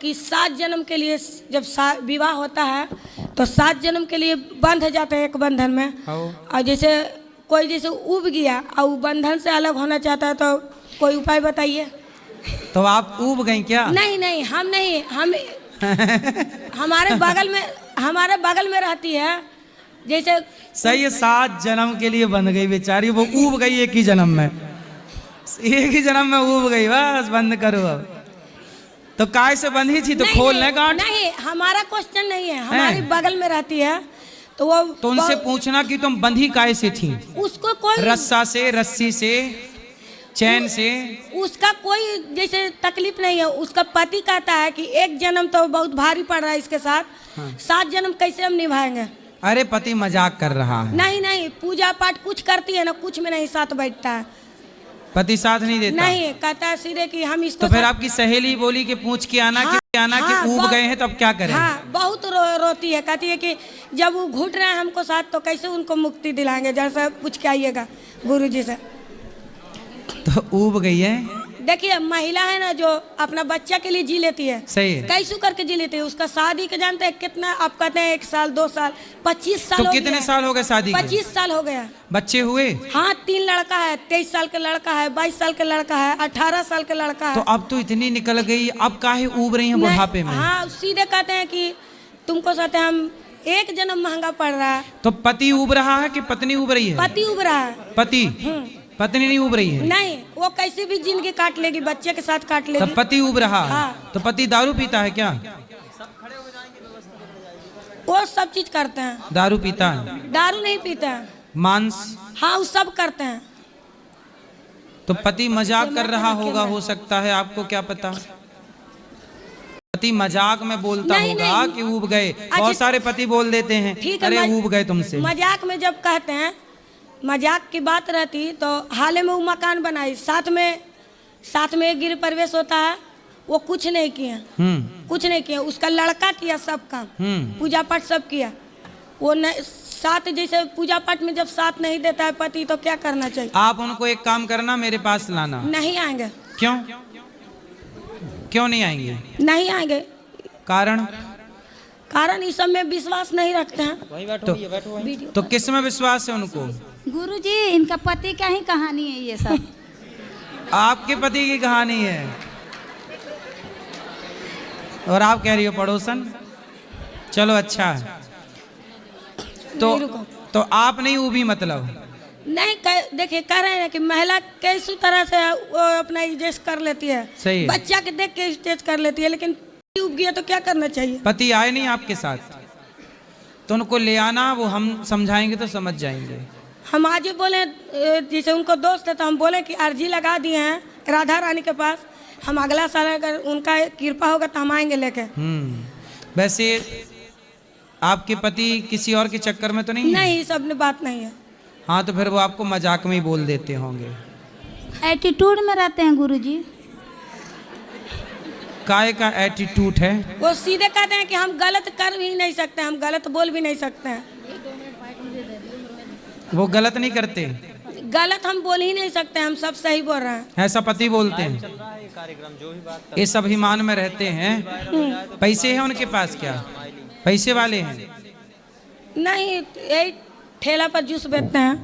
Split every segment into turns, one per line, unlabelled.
कि 7 जन्म के लिए जब विवाह होता है तो 7 जन्म के लिए बंध जाते हैं एक बंधन में। और जैसे कोई जैसे उब गया और बंधन से अलग होना चाहता है तो कोई उपाय बताइए।
तो आप उब गई क्या?
नहीं नहीं, हम नहीं, हम हमारे बगल में रहती है। जैसे
सही है, 7 जन्म के लिए बंध गई बेचारी, वो उब गई एक ही जन्म में, एक ही जन्म में उब गई। बस बंद करो अब। तो काय से बंधी थी तो खोल ले गांठ।
नहीं, हमारा क्वेश्चन नहीं है, हमारी बगल में रहती है तो वो
तो उनसे पूछना कि तुम बंधी काय से थी?
उसको कोई
रस्सा से, रस्सी से, चैन से?
उसका कोई जैसे तकलीफ नहीं है। उसका पति कहता है कि एक जन्म तो बहुत भारी पड़ रहा है इसके साथ, 7 जन्म कैसे हम निभाएंगे।
अरे पति मजाक कर रहा है।
नहीं नहीं, पूजा पाठ कुछ करती है ना, कुछ में नहीं साथ बैठता है।
पति साथ नहीं देता?
नहीं, कहता है सीधे कि हम इसको।
तो फिर आपकी सहेली बोली कि पूछ के आना, कि ऊब गए हैं तो अब क्या करें?
हाँ, बहुत रोती है, कहती है कि जब वो घुट रहे हैं हमको साथ तो कैसे उनको मुक्ति दिलाएंगे, जैसा पूछ के आइएगा गुरुजी से।
तो ऊब गई है।
देखिए, महिला है ना जो अपना बच्चा के लिए जी लेती है,
सही है,
कैसे करके जी लेती है। उसका शादी के जानते हैं कितना, आप कहते हैं 1 साल 2 साल 25 साल
तो कितने साल हो गए शादी के?
25 साल हो गया।
बच्चे हुए?
हाँ, 3 लड़का है, 23 साल का लड़का है, 22 साल का लड़का है, 18 साल का लड़का है।
तो अब तो इतनी निकल गई, अब काहे ऊब रही हैं बुढ़ापे में?
हाँ, सीधे कहते हैं कि तुमको साथ हम एक जन्म महंगा पड़ रहा है।
तो पति ऊब रहा है कि पत्नी ऊब रही है?
पति उब रहा है।
पति, पत्नी नहीं उब रही है?
नहीं, वो कैसे भी जिंदगी काट लेगी, बच्चे के साथ काट लेगी।
तब पति उब रहा है।
हाँ।
तो पति दारू पीता है क्या?
वो सब चीज करते हैं।
दारू पीता है?
दारू नहीं पीते हैं।
मांस?
हाँ, वो सब करते हैं।
तो पति मजाक कर रहा होगा, हो सकता है, आपको क्या पता। पति मजाक में बोलता होगा कि ऊब गए। बहुत सारे पति बोल देते हैं अरे ऊब गए तुमसे।
मजाक में जब कहते हैं, मजाक की बात रहती तो हाल में वो मकान बनाई, साथ में एक गृह प्रवेश होता है, वो कुछ नहीं किया, कुछ नहीं किया। उसका लड़का किया सब काम, पूजा पाठ सब किया। वो साथ, जैसे पूजा पाठ में जब साथ नहीं देता है पति तो क्या करना चाहिए?
आप उनको एक काम करना, मेरे पास लाना।
नहीं आएंगे।
क्यों? क्यों नहीं आएंगे?
नहीं आएंगे।
कारण
इस सब में विश्वास नहीं रखते हैं।
तो किस में विश्वास है उनको?
गुरुजी, इनका पति का ही कहानी है ये सब।
आपके पति की कहानी है और आप कह रही हो पड़ोसन। चलो अच्छा है। तो आप नहीं उबी मतलब?
नहीं, देखिए कह रहे हैं कि महिला कैसी तरह से वो अपना एडजस्ट कर लेती है।
सही है।
बच्चा के देख के एडजस्ट कर लेती है, लेकिन उब गया तो क्या करना चाहिए?
पति आए नहीं आपके साथ तो उनको ले आना, वो हम समझाएंगे तो समझ जाएंगे।
हम आज ही बोले, जैसे उनको दोस्त है तो हम बोले कि अर्जी लगा दिए हैं राधा रानी के पास, हम अगला साल अगर उनका कृपा होगा तो हम आएंगे लेके।
वैसे आपके पति किसी और के चक्कर में तो नहीं?
नहीं, सब ने बात नहीं है।
हाँ, तो फिर वो आपको मजाक में ही बोल देते होंगे।
एटीट्यूड में रहते हैं गुरुजी।
काय का एटीट्यूड है?
वो सीधे कहते हैं कि हम गलत कर भी नहीं सकते, हम गलत बोल भी नहीं सकते हैं।
वो गलत नहीं करते?
गलत हम बोल ही नहीं सकते, हम सब सही बोल रहे हैं।
ऐसा पति बोलते हैं। ये सब अभिमान में रहते हैं। पैसे हैं उनके पास क्या? पैसे वाले हैं?
नहीं, यही ठेला पर जूस बेचते हैं।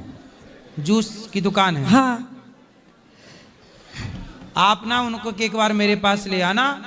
जूस की दुकान है?
हाँ।
आप ना उनको एक बार मेरे पास ले आना।